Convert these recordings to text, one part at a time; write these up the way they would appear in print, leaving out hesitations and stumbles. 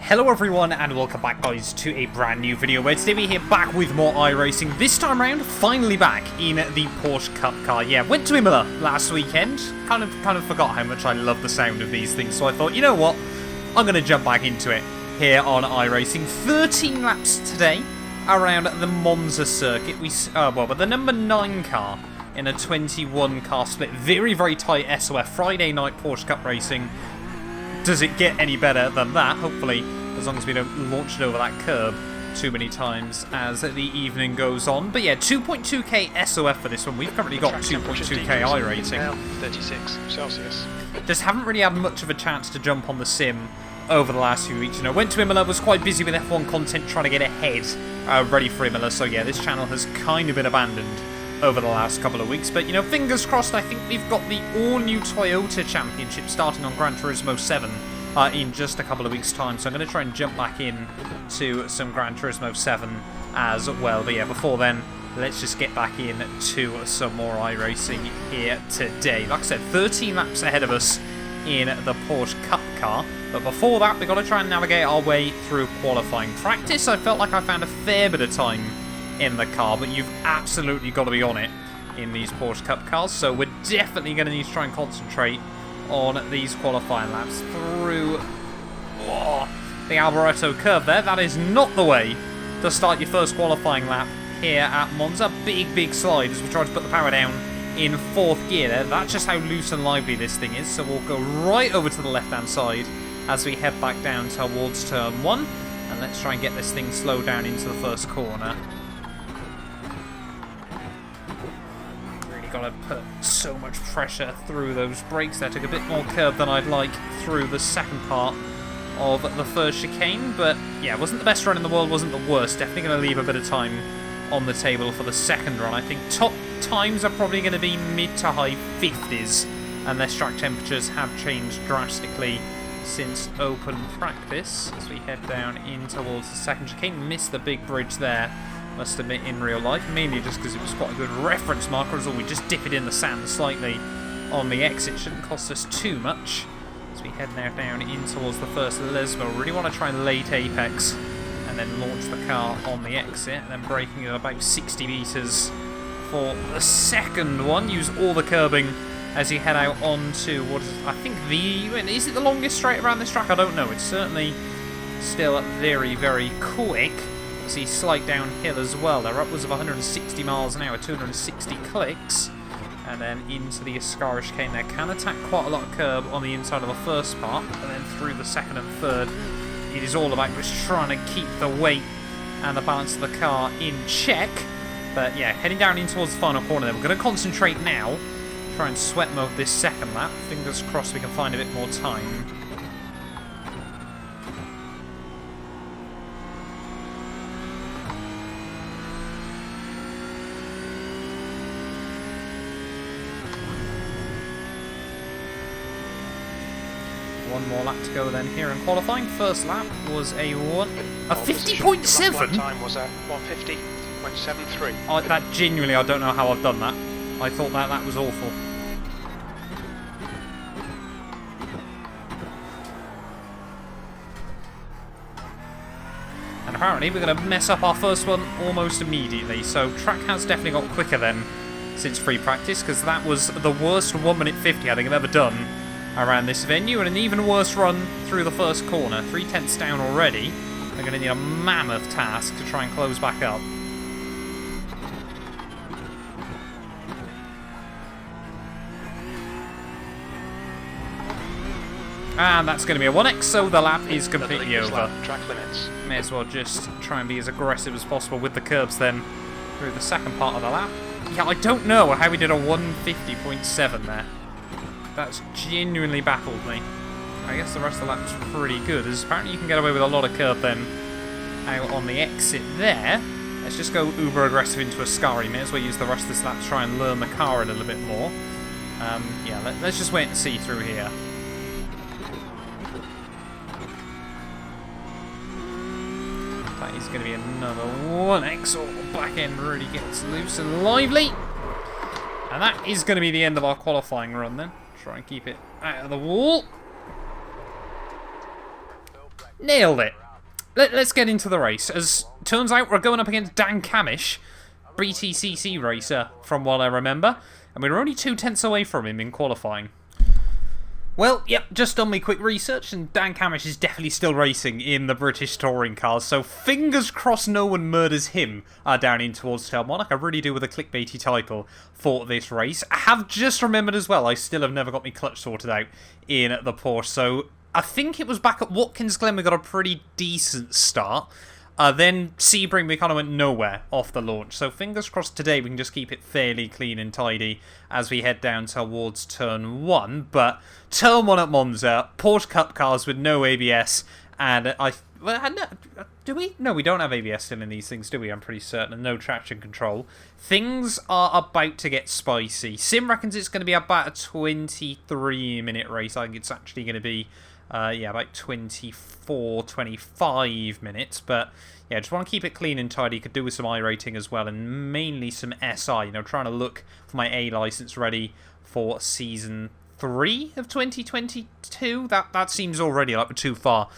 Hello everyone and welcome back guys to a brand new video where today we're here back with more iRacing. This time around, finally back in the Porsche Cup car. Yeah, went to Imola last weekend. Kind of forgot how much I love the sound of these things, so I thought, you know what? I'm going to jump back into it here on iRacing. 13 laps today around the Monza circuit. With the number 9 car in a 21 car split. Very, very tight SOF. Friday night Porsche Cup racing. Does it get any better than that? Hopefully, as long as we don't launch it over that curb too many times as the evening goes on. But yeah, 2.2k SOF for this one. We've currently got 2.2k iRacing. 36 Celsius. Just haven't really had much of a chance to jump on the sim over the last few weeks. You know, went to Imola, was quite busy with F1 content, trying to get ahead, ready for Imola. So yeah, this channel has kind of been abandoned over the last couple of weeks, but you know, fingers crossed. I think we've got the all-new Toyota Championship starting on Gran Turismo 7 in just a couple of weeks' time, so I'm going to try and jump back in to some Gran Turismo 7 as well. But yeah, before then, let's just get back in to some more iRacing here today. Like I said, 13 laps ahead of us in the Porsche Cup car, but before that, we've got to try and navigate our way through qualifying practice. I felt like I found a fair bit of time in the car, but you've absolutely got to be on it in these Porsche Cup cars, so we're definitely going to need to try and concentrate on these qualifying laps through the Alboreto curve there. That is not the way to start your first qualifying lap here at Monza. Big slide as we try to put the power down in 4th gear there. That's just how loose and lively this thing is, so we'll go right over to the left hand side as we head back down towards turn 1, and let's try and get this thing slowed down into the first corner. Got to put so much pressure through those brakes there. Took a bit more curb than I'd like through the second part of the first chicane, but yeah, wasn't the best run in the world, wasn't the worst. Definitely going to leave a bit of time on the table for the second run. I think top times are probably going to be mid to high 50s unless track temperatures have changed drastically since open practice. As we head down in towards the second chicane, missed the big bridge there, must admit, in real life, mainly just because it was quite a good reference marker, as all we just dip it in the sand slightly on the exit. Shouldn't cost us too much. As we head now down in towards the first Lesmo, really want to try and late apex and then launch the car on the exit, and then braking at about 60 metres for the second one. Use all the curbing as you head out onto what is, I think, is it the longest straight around this track? I don't know. It's certainly still very, very quick. See, slight downhill as well. They're upwards of 160 miles an hour, 260 clicks, and then into the Ascara chicane there. Can attack quite a lot of curb on the inside of the first part, and then through the second and third, it is all about just trying to keep the weight and the balance of the car in check. But yeah, heading down in towards the final corner there. We're going to concentrate now, try and sweat mode this second lap. Fingers crossed we can find a bit more time. One more lap to go then here in qualifying. First lap was a 50.7. Time was at 150.73. That genuinely, I don't know how I've done that. I thought that was awful. And apparently we're going to mess up our first one almost immediately. So track has definitely got quicker then since free practice, because that was the worst 1 minute 50 I think I've ever done around this venue, and an even worse run through the first corner. 3/10 down already. They're going to need a mammoth task to try and close back up. And that's going to be a 1x, so the lap is completely over. Track limits. May as well just try and be as aggressive as possible with the curbs then through the second part of the lap. Yeah, I don't know how we did a 150.7 there. That's genuinely baffled me. I guess the rest of the lap was pretty good, as apparently you can get away with a lot of curb then out on the exit there. Let's just go uber aggressive into Ascari. May as well use the rest of this lap to try and learn the car a little bit more. Yeah, let's just wait and see through here. That is going to be another 1x. Oh, back end really gets loose and lively. And that is going to be the end of our qualifying run then. Try and keep it out of the wall. nailed it. Let's get into the race. As turns out, we're going up against Dan CAMMISH, WTCC racer, from what I remember. And we were only 2/10 away from him in qualifying. Well, yep, just done me quick research, and Dan CAMMISH is definitely still racing in the British touring cars, so fingers crossed no one murders him down in towards turn 1. I really do with a clickbaity title for this race. I have just remembered as well, I still have never got my clutch sorted out in the Porsche, so I think it was back at Watkins Glen we got a pretty decent start. Then Sebring, we kind of went nowhere off the launch. So fingers crossed today we can just keep it fairly clean and tidy as we head down towards turn 1. But turn 1 at Monza, Porsche Cup cars with no ABS. And do we? No, we don't have ABS still in these things, do we? I'm pretty certain. And no traction control. Things are about to get spicy. Sim reckons it's going to be about a 23-minute race. I think it's actually going to be... about 24, 25 minutes, but yeah, just want to keep it clean and tidy. Could do with some iRating as well, and mainly some SI, trying to look for my A license ready for season 3 of 2022. That seems already like we're too far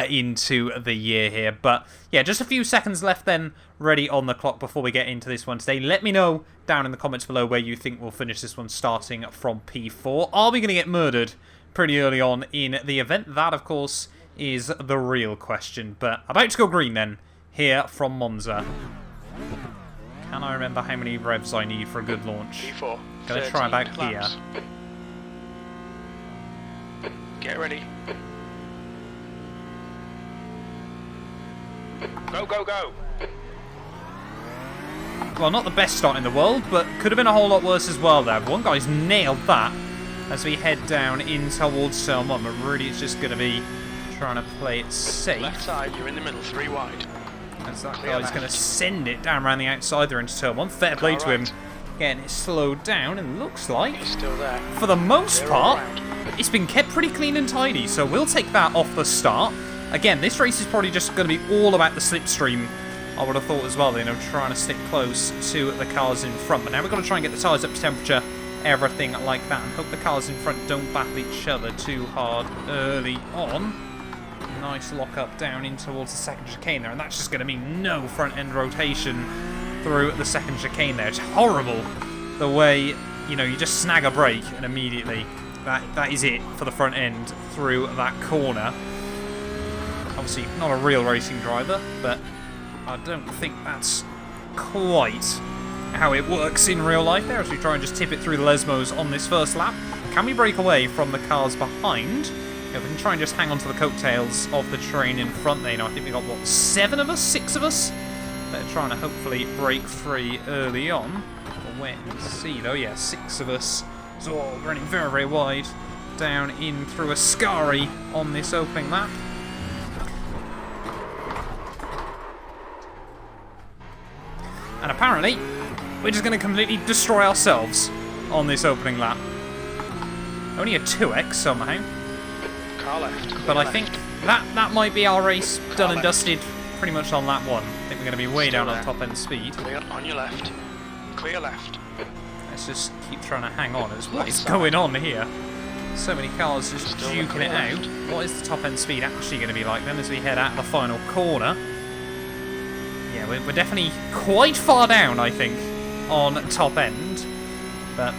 into the year here, but yeah, just a few seconds left then, ready on the clock before we get into this one today. Let me know down in the comments below where you think we'll finish this one starting from P4. Are we going to get murdered pretty early on in the event? That, of course, is the real question. But about to go green then, here from Monza. Can I remember how many revs I need for a good launch? P4. Gonna try about here. Get ready. Go, go, go! Well, not the best start in the world, but could have been a whole lot worse as well there. One guy's nailed that. As we head down in towards turn 1, but really it's just going to be trying to play it safe. Left side, you're in the middle, 3 wide. As that guy's going to send it down around the outside there into turn 1. Fair play to him. Getting it slowed down, and looks like, he's still there. For the most part, it's been kept pretty clean and tidy, so we'll take that off the start. Again, this race is probably just going to be all about the slipstream, I would have thought as well, trying to stick close to the cars in front. But now we've got to try and get the tyres up to temperature, everything like that, and hope the cars in front don't battle each other too hard early on. Nice lock up down in towards the second chicane there, and that's just going to mean no front end rotation through the second chicane there. It's horrible the way you just snag a brake and immediately that is it for the front end through that corner. Obviously not a real racing driver, but I don't think that's quite how it works in real life there, as we try and just tip it through the Lesmos on this first lap. Can we break away from the cars behind? If we can try and just hang on to the coattails of the train in front there. I think we got, what, 7 of us? 6 of us? They're trying to hopefully break free early on. We'll wait and see though. Yeah, 6 of us. So all running very, very wide down in through Ascari on this opening lap. And apparently, we're just going to completely destroy ourselves on this opening lap. Only a 2x somehow. Car left. But I think that might be our race done and dusted pretty much on lap 1. I think we're going to be way down on top end speed. Clear on your left. Clear left. Let's just keep trying to hang on. What is going on here? So many cars just duking it out. What is the top end speed actually going to be like then as we head out the final corner? Yeah, we're definitely quite far down, I think, on top end. But,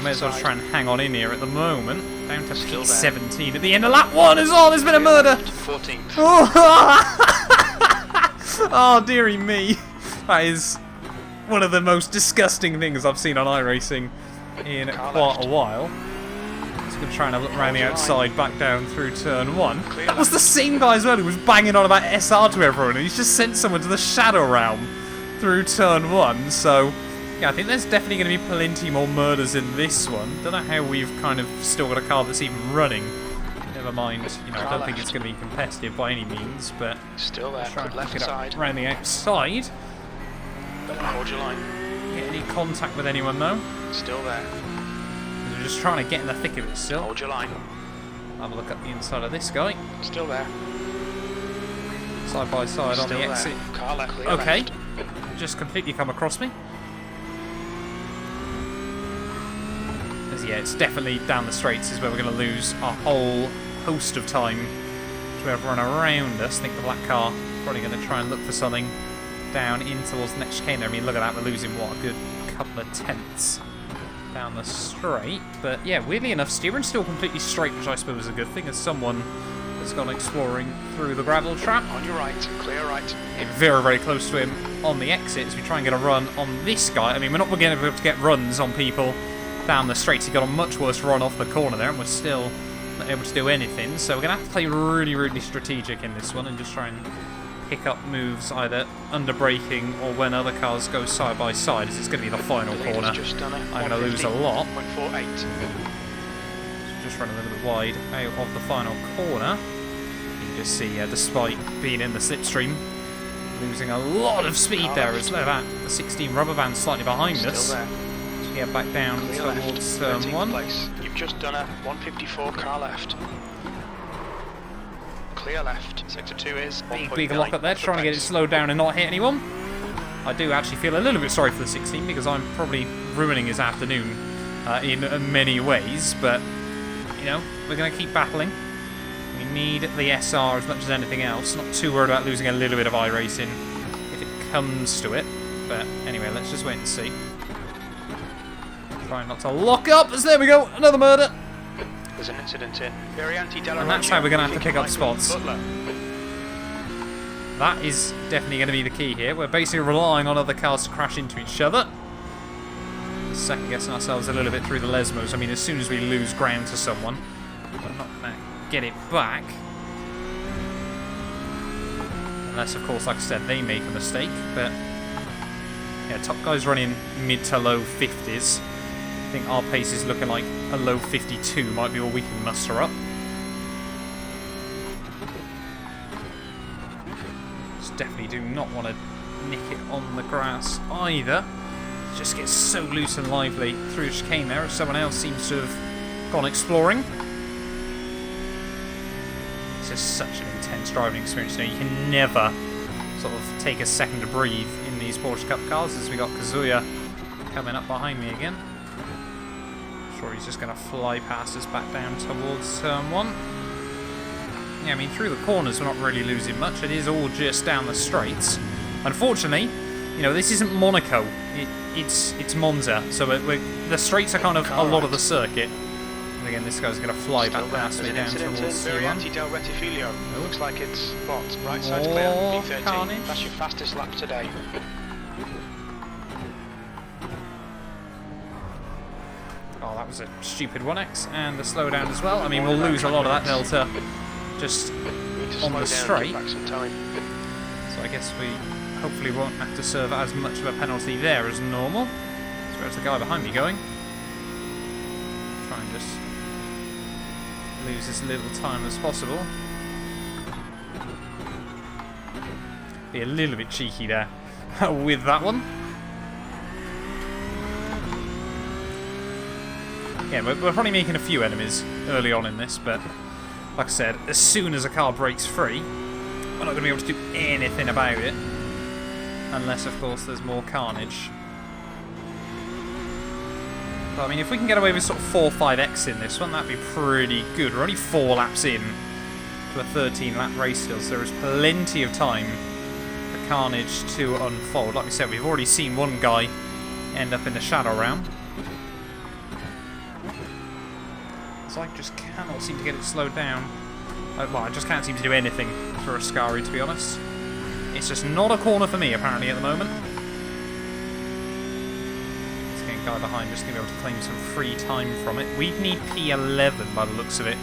may as well try and hang on in here at the moment. Down to P17 at the end of lap 1 as well. There's been a murder. 14. Oh, dearie me. That is one of the most disgusting things I've seen on iRacing in quite a while. Just going to try and look around the outside, back down through turn 1. That was the same guy as well who was banging on about SR to everyone, and he's just sent someone to the Shadow Realm through turn 1, so... yeah, I think there's definitely going to be plenty more murders in this one. Don't know how we've kind of still got a car that's even running. Never mind, I don't think it's going to be competitive by any means, but still there. Try and left pick it side. up around the outside. Don't hold your line. Get any contact with anyone though. Still there. We're just trying to get in the thick of it still. Hold your line. Have a look at the inside of this guy. Still there. Side by side on the exit. Car left. Okay. Left. Just completely come across me. Yeah, it's definitely down the straights is where we're going to lose a whole host of time to be able to run around us. I think the black car probably going to try and look for something down in towards the next chicane there. I mean, look at that, we're losing, what, a good couple of tenths down the straight. But yeah, weirdly enough, steering's still completely straight, which I suppose is a good thing, as someone has gone exploring through the gravel trap. On your right, clear right. Very, very close to him on the exit as we try and get a run on this guy. I mean, we're not going to be able to get runs on people down the straight. He got a much worse run off the corner there, and we're still not able to do anything. So we're going to have to play really, really strategic in this one and just try and pick up moves either under braking or when other cars go side by side, as it's going to be the final corner. I'm going to lose a lot. 148. Just run a little bit wide out of the final corner. You can just see, despite being in the slipstream, losing a lot of speed there as well. That the 16 rubber band slightly behind us. There. So we get back down towards turn 1. Place. You've just done a 154, car left. Clear left. Sector 2 is Big lock up there, trying to get it slowed down and not hit anyone. I do actually feel a little bit sorry for the 16 because I'm probably ruining his afternoon in many ways, but you know, we're going to keep battling. We need the SR as much as anything else. Not too worried about losing a little bit of iRacing if it comes to it. But anyway, let's just wait and see. Trying not to lock up, as there we go, another murder. There's an incident in. Very anti-Della. And that's how we're going to have to pick up spots. That is definitely going to be the key here. We're basically relying on other cars to crash into each other. Second guessing ourselves a little bit through the Lemans. I mean, as soon as we lose ground to someone, we're not going to get it back. Unless, of course, like I said, they make a mistake. But yeah, top guy's running mid to low 50s. I think our pace is looking like a low 52 might be all we can muster up. Just definitely do not want to nick it on the grass either. It just gets so loose and lively through the chicane there as someone else seems to have gone exploring. It's just such an intense driving experience. You know, you can never sort of take a second to breathe in these Porsche Cup cars, as we got Kazuya coming up behind me again. Sure, he's just going to fly past us back down towards turn 1. Yeah, I mean, through the corners we're not really losing much. It is all just down the straights. Unfortunately, you know, this isn't Monaco. It's Monza, so the straights are kind of a lot of the circuit. And again, this guy's going to fly back past me down towards turn 1. It looks like it's what? Right side's clear. B13. Carnage. That's your fastest lap today. Oh, that was a stupid 1x, and the slowdown as well. I mean, we'll lose a lot of that delta just on the straight. So I guess we hopefully won't have to serve as much of a penalty there as normal. So where's the guy behind me going? Try and just lose as little time as possible. Be a little bit cheeky there with that one. Yeah, we're probably making a few enemies early on in this, but like I said, as soon as a car breaks free, we're not going to be able to do anything about it. Unless, of course, there's more carnage. But, I mean, if we can get away with sort of 4 or 5x in this one, that'd be pretty good. We're only 4 laps in to a 13-lap race still, so there is plenty of time for carnage to unfold. Like we said, we've already seen one guy end up in the shadow round. So I just cannot seem to get it slowed down. Well, I just can't seem to do anything for Ascari, to be honest. It's just not a corner for me, apparently, at the moment. This guy behind just going to be able to claim some free time from it. We need P11 by the looks of it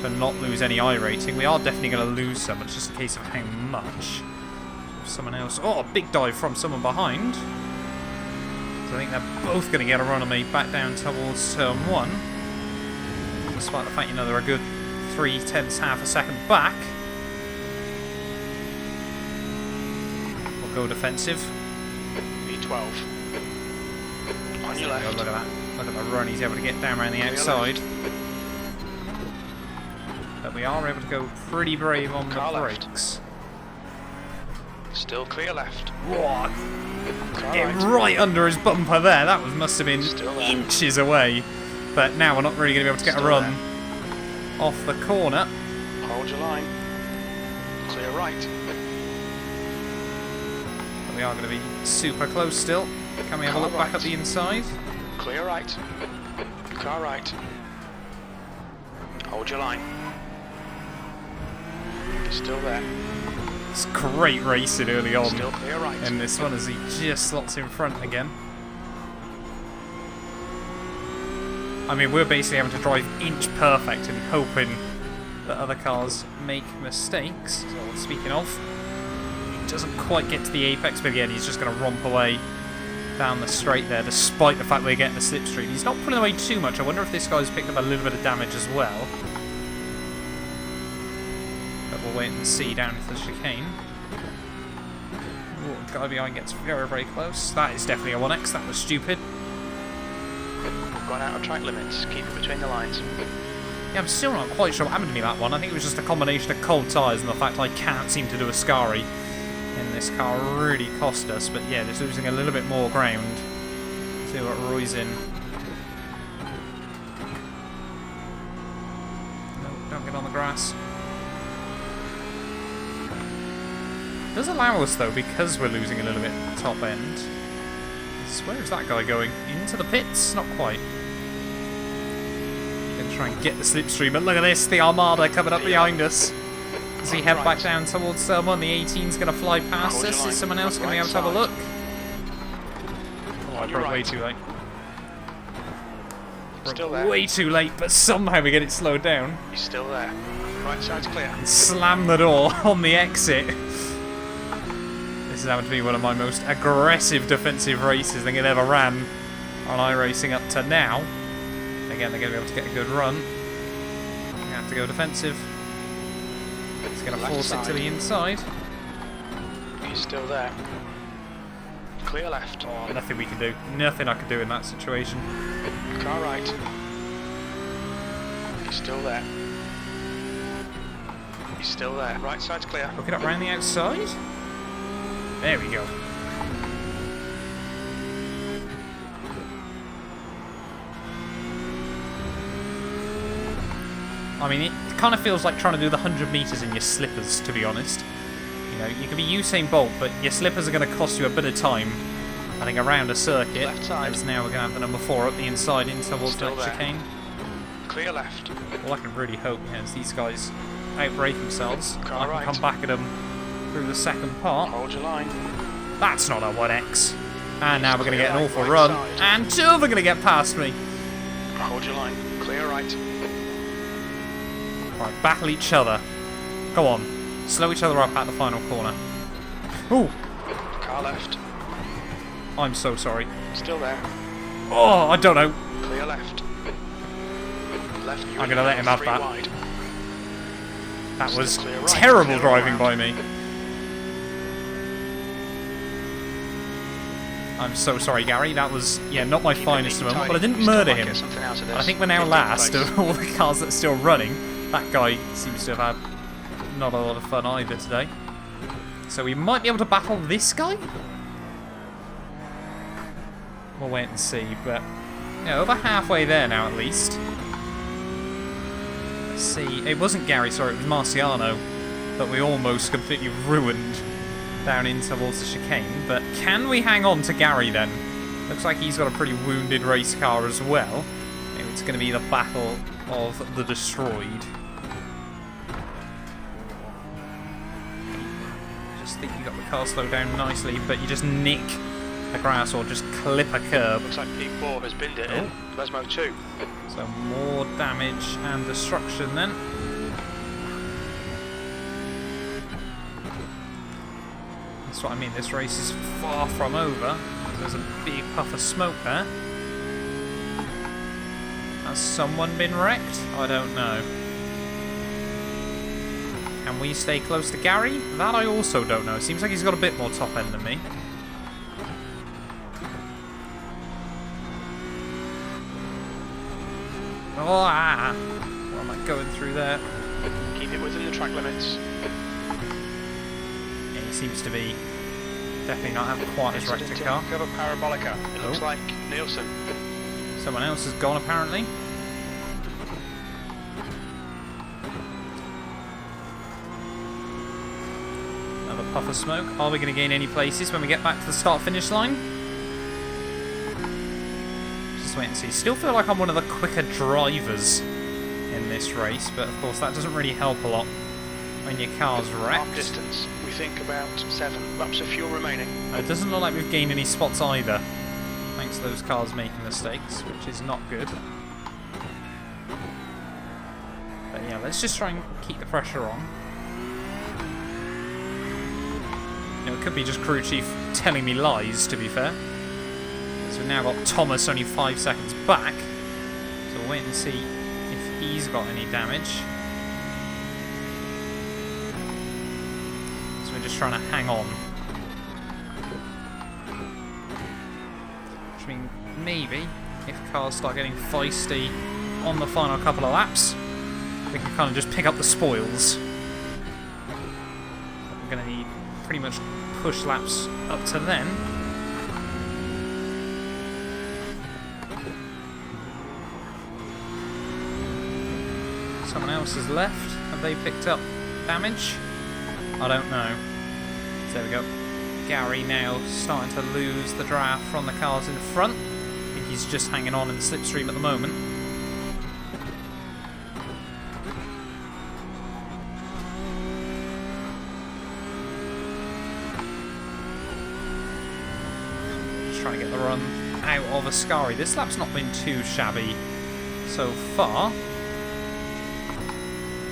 to not lose any I rating. We are definitely going to lose some. It's just a case of how much. Someone else. Oh, a big dive from someone behind. So I think they're both going to get a run on me back down towards turn 1. Despite the fact, you know, they're a good 3/10 half a second back. We'll go defensive. B12. On your left. Oh, look at that. Look at the run he's able to get down around the outside. But we are able to go pretty brave on the brakes. Still clear left. What? Get right under his bumper there. That must have been inches away. But now we're not really going to be able to get a run off the corner. Hold your line. clear right. But we are going to be super close still. Can we have a look back at the inside? Clear right. Car right. Hold your line. You're still there. It's great racing early on. Still clear right. And this one as he just slots in front again. I mean, we're basically having to drive inch perfect and hoping that other cars make mistakes. So, speaking of, he doesn't quite get to the apex, but again, he's just going to romp away down the straight there, despite the fact we're getting the slipstream. He's not pulling away too much. I wonder if this guy's picked up a little bit of damage as well. But we'll wait and see down into the chicane. Ooh, the guy behind gets very, very close. That is definitely a 1x. That was stupid. Gone out of track limits. Keep it between the lines. Yeah, I'm still not quite sure what happened to me that one. I think it was just a combination of cold tyres and the fact I can't seem to do a Scari in this car really cost us. But yeah, just losing a little bit more ground. See what Roy's in. No, don't get on the grass. It does allow us though, because we're losing a little bit top end. Where is that guy going? Into the pits? Not quite. Gonna try and get the slipstream, but look at this, the Armada coming up behind us. As we head back down towards someone, the 18's gonna fly past us. Is someone else gonna be able to have a look? Oh, I broke way too late. Still there. Way too late, but somehow we get it slowed down. He's still there. Right side's clear. And slam the door on the exit. This is having to be one of my most aggressive defensive races I think it ever ran on iRacing up to now. Again, they're going to be able to get a good run. They have to go defensive. It's going to force it to the inside. He's still there. Clear left. Oh, nothing we can do. Nothing I can do in that situation. Car right. He's still there. He's still there. Right side's clear. Look it up round the outside. There we go. I mean, it kind of feels like trying to do the 100 metres in your slippers, to be honest. You know, you can be Usain Bolt, but your slippers are going to cost you a bit of time, I think, around a circuit. Left side. As now we're going to have the number 4 up the inside in towards the chicane. Clear left. All I can really hope is these guys outbrake themselves. Car I can right. come back at them through the second part. Hold your line. That's not a 1x. And now we're going to get an awful Right run. side. And two of them are going to get past me. Hold your line. Clear right. Right, battle each other. Go on. Slow each other up at the final corner. Ooh, Car left. I'm so sorry. Still there. Oh, I don't know. Clear left. Left. I'm going to let him have that. Wide. That was Clear right. terrible Clear driving around. by me. I'm so sorry, Gary. That was, yeah, not my finest moment, but I didn't murder him. And I think we're now last of all the cars that are still running. That guy seems to have had not a lot of fun either today. So we might be able to battle this guy? We'll wait and see, but yeah, over halfway there now at least. Let's see. It wasn't Gary, sorry, it was Marciano that we almost completely ruined down in towards the chicane. But can we hang on to Gary then? Looks like he's got a pretty wounded race car as well. It's going to be the battle of the destroyed. Just think you got the car slowed down nicely, but you just nick the grass or just clip a curb. Looks like P4 has binned it in. Lesmo 2. So more damage and destruction then. That's what I mean, this race is far from over. There's a big puff of smoke there. Has someone been wrecked? I don't know. Can we stay close to Gary? That I also don't know. Seems like he's got a bit more top end than me. Oh, ah! What am I going through there? Keep it within the track limits. Yeah, he seems to be definitely not have quite as wrecked a car. Cover parabolica. It looks like Nielsen. Someone else has gone apparently. puff of smoke. Are we going to gain any places when we get back to the start-finish line? Just wait and see. Still feel like I'm one of the quicker drivers in this race, but of course that doesn't really help a lot when your car's wrecked. Distance, we think about 7 laps of fuel remaining. It doesn't look like we've gained any spots either, thanks to those cars making mistakes, which is not good. But yeah, let's just try and keep the pressure on. You know, it could be just crew chief telling me lies, to be fair. Because we've now got Thomas only 5 seconds back. So we'll wait and see if he's got any damage. So we're just trying to hang on. Which means maybe, if cars start getting feisty on the final couple of laps, we can kind of just pick up the spoils. We're going to need pretty much push laps up to then. Someone else has left. Have they picked up damage? I don't know. So there we go. Gary now starting to lose the draft from the cars in front. I think he's just hanging on in the slipstream at the moment. Trying to get the run out of Ascari. This lap's not been too shabby so far.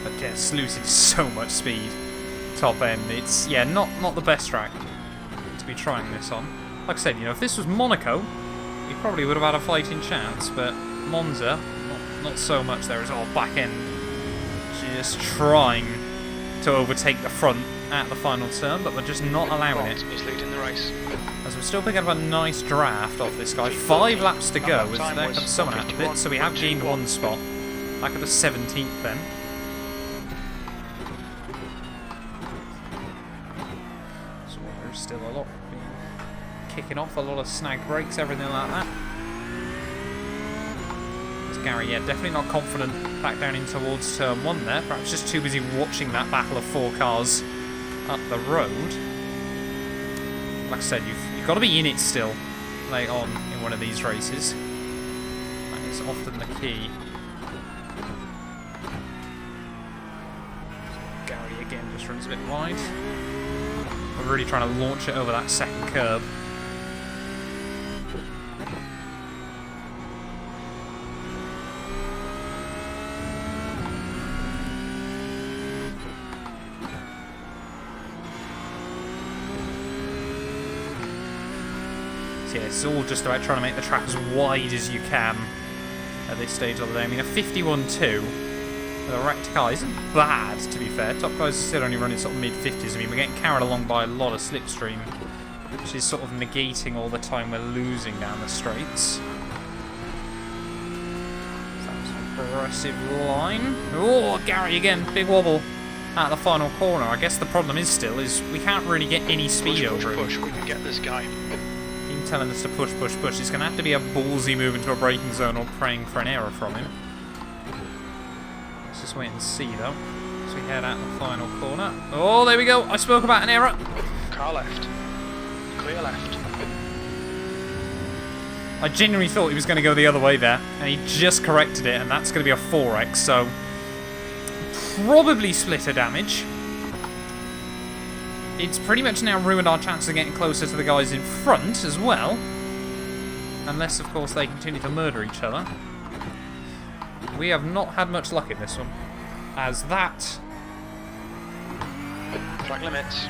But yeah, it's losing so much speed. Top end. It's, yeah, not the best track to be trying this on. Like I said, you know, if this was Monaco, we probably would have had a fighting chance, but Monza, not so much. There is all back end just trying to overtake the front at the final turn, but we're just not allowing it. He's leading the race. As we're still picking up a nice draft off this guy. 5 laps to go. There comes someone out of it, so we have gained 1 spot. Back at the 17th then. So there's still a lot kicking off, a lot of snag brakes, everything like that. There's Gary, yeah, definitely not confident back down in towards turn 1 there. Perhaps just too busy watching that battle of 4 cars up the road. Like I said, you've got to be in it still late on in one of these races. That is often the key. Gary again just runs a bit wide. We're really trying to launch it over that second curb. Yeah, it's all just about trying to make the track as wide as you can at this stage of the day. I mean, a 51.2 with a wrecked car isn't bad, to be fair. Top guys are still only running sort of mid-50s. I mean, we're getting carried along by a lot of slipstream, which is sort of negating all the time we're losing down the straights. That's an aggressive line. Oh, Gary again, big wobble at the final corner. I guess the problem is still we can't really get any speed over him. Push, we can get this guy. Telling us to push. It's going to have to be a ballsy move into a braking zone or praying for an error from him. Let's just wait and see, though, as we head out the final corner. Oh, there we go. I spoke about an error. Car left. Clear left. I genuinely thought he was going to go the other way there, and he just corrected it, and that's going to be a 4x, so probably splitter damage. It's pretty much now ruined our chances of getting closer to the guys in front as well. Unless, of course, they continue to murder each other. We have not had much luck in this one. As that... Track limits.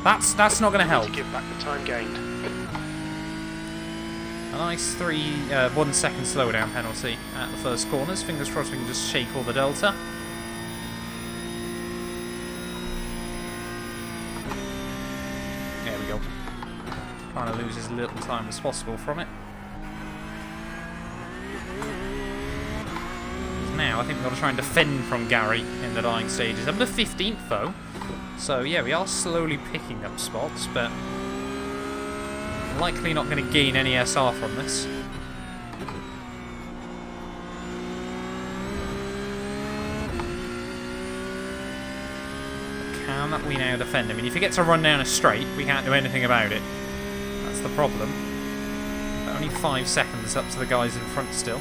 That's not going to help. To give back the time gained. A nice 1 second slowdown penalty at the first corners. Fingers crossed we can just shake all the delta. Trying to lose as little time as possible from it. Now I think we've got to try and defend from Gary in the dying stages. I'm the 15th though, so yeah, we are slowly picking up spots, but likely not going to gain any SR from this. Can we now defend? I mean, if he gets a run down a straight, we can't do anything about it. That's the problem. But only 5 seconds up to the guys in front still.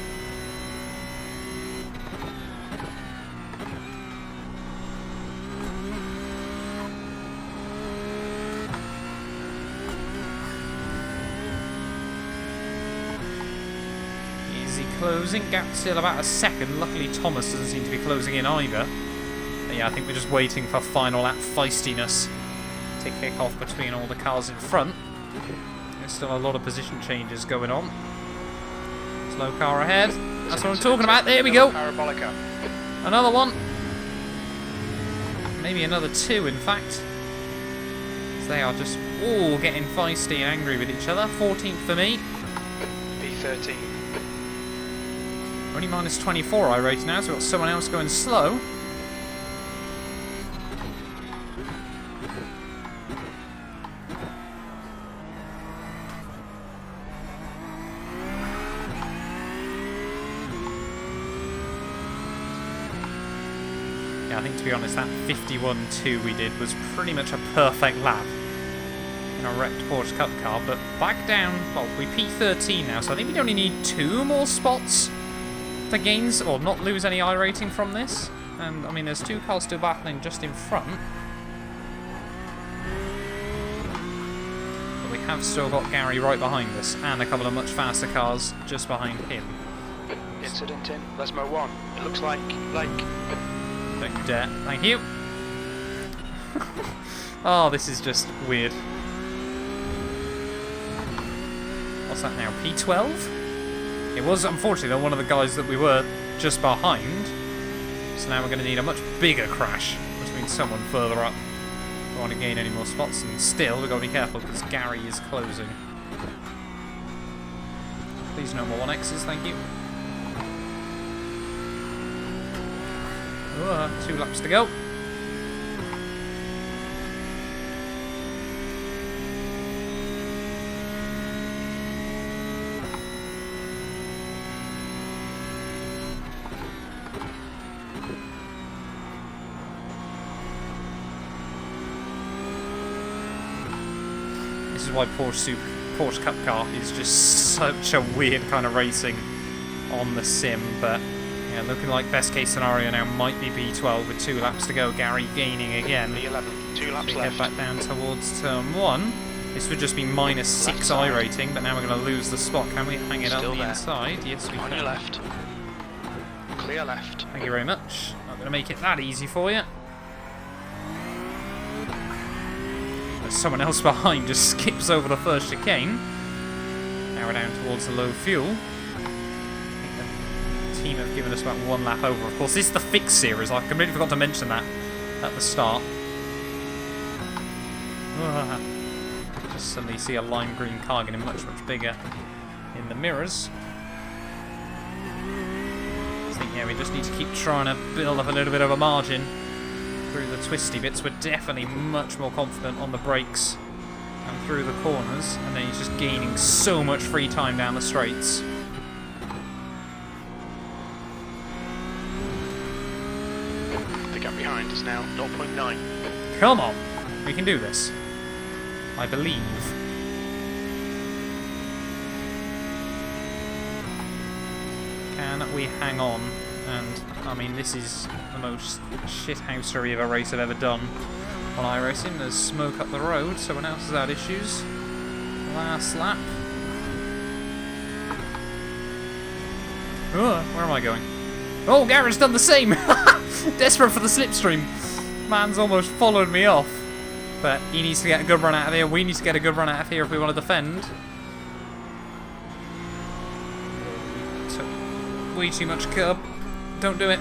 Closing, gap still about a second. Luckily Thomas doesn't seem to be closing in either. But yeah, I think we're just waiting for final lap feistiness to kick off between all the cars in front. There's still a lot of position changes going on. Slow car ahead. That's what I'm talking about. There we go. Another one. Maybe another 2 in fact. So they are just all getting feisty and angry with each other. 14th for me. P13. Only minus 24 iRacing now, so we've got someone else going slow. Yeah, I think to be honest, that 51.2 we did was pretty much a perfect lap in a wrecked Porsche Cup car, but back down, well, we P13 now, so I think we only need 2 more spots to gains, or not lose any iRating from this. And I mean, there's 2 cars still battling just in front. But we have still got Gary right behind us, and a couple of much faster cars just behind him. Incident in Lesmo 1. It looks like... Don't you dare. Thank you. Oh, this is just weird. What's that now? P12? It was, unfortunately, one of the guys that we were just behind. So now we're going to need a much bigger crash, which means someone further up. Don't want to gain any more spots, and still, we've got to be careful because Gary is closing. Please no more 1Xs, thank you. 2 laps to go. This is why Porsche Cup car is just such a weird kind of racing on the sim, but yeah, looking like best case scenario now might be B12 with 2 laps to go. Gary gaining again. B11, 2 laps we left. head back down towards turn 1. This would just be minus 6 iRating, but now we're going to lose the spot. Can we hang it up the inside? Yes, we can. On your left. Clear left. Thank you very much. Not going to make it that easy for you. There's someone else behind just skips over the first chicane. Now we're down towards the low fuel. Team have given us about 1 lap over. Of course, this is the fixed series. I completely forgot to mention that at the start. Just suddenly see a lime green car getting much, much bigger in the mirrors. I think, yeah, we just need to keep trying to build up a little bit of a margin through the twisty bits. We're definitely much more confident on the brakes and through the corners, and then he's just gaining so much free time down the straights. Behind is now 0.9. Come on, we can do this. I believe. Can we hang on? And I mean, this is the most shithousery of a race I've ever done on iRacing. There's smoke up the road. Someone else has had issues. Last lap. Where am I going? Oh, Garrett's done the same! Desperate for the slipstream. Man's almost followed me off. But he needs to get a good run out of here. We need to get a good run out of here if we want to defend. Took way too much curb. Don't do it.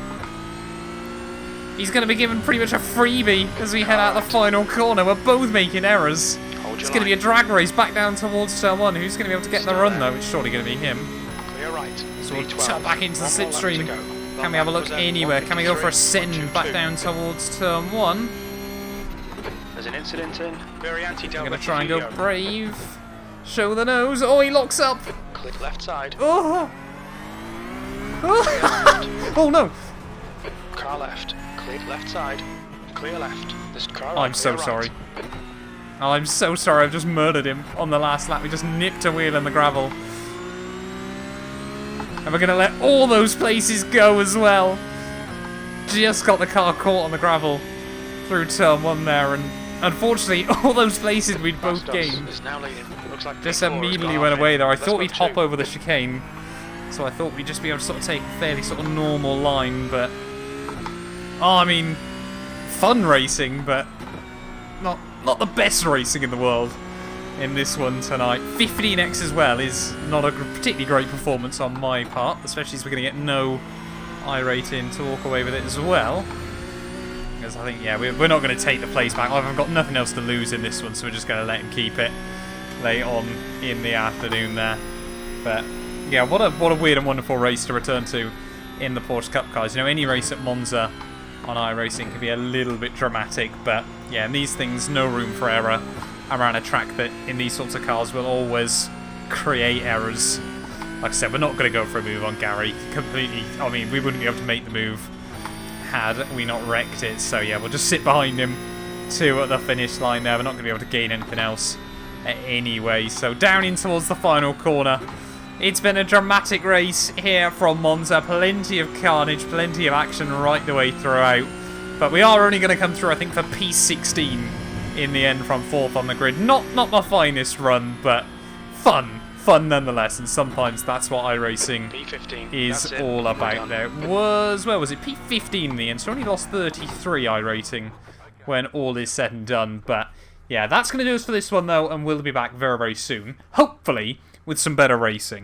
He's going to be given pretty much a freebie as we head out the final corner. We're both making errors. It's going to be a drag race back down towards turn 1. Who's going to be able to get the run though? It's surely going to be him. Clear right. So we'll tap back into the slipstream. Can we have a look anywhere? Can we go for a send back down towards turn 1? There's an incident in. Very anti-delta. I'm going to try and go brave. Show the nose. Oh, he locks up. Click left side. Oh! Oh, oh no! Car left. Clear left side. clear left. There's car I'm so sorry. I'm so sorry, I've just murdered him on the last lap. We just nipped a wheel in the gravel. And we're going to let all those places go as well. Just got the car caught on the gravel through turn 1 there, and unfortunately all those places we'd both gained just immediately went away there. I thought we'd hop over the chicane, so I thought we'd just be able to sort of take a fairly sort of normal line, but I mean, fun racing, but not the best racing in the world in this one tonight. 15x as well is not a particularly great performance on my part, especially as we're going to get no iRating to walk away with it as well. Because I think, yeah, we're not going to take the place back. I've got nothing else to lose in this one, so we're just going to let him keep it late on in the afternoon there. But yeah, what a weird and wonderful race to return to in the Porsche Cup cars. You know, any race at Monza on iRacing can be a little bit dramatic, but yeah, in these things, no room for error around a track that in these sorts of cars will always create errors. Like I said, we're not going to go for a move on Gary. Completely, I mean, we wouldn't be able to make the move had we not wrecked it. So yeah, we'll just sit behind him to the finish line there. We're not going to be able to gain anything else anyway. So down in towards the final corner. It's been a dramatic race here from Monza. Plenty of carnage, plenty of action right the way throughout. But we are only going to come through, I think, for P16 in the end from 4th on the grid. Not my finest run, but fun nonetheless. And sometimes that's what iRacing P15 is all about. There was, where was it? P15 in the end. So only lost 33 iRating when all is said and done. But yeah, that's going to do us for this one though, and we'll be back very, very soon. Hopefully with some better racing.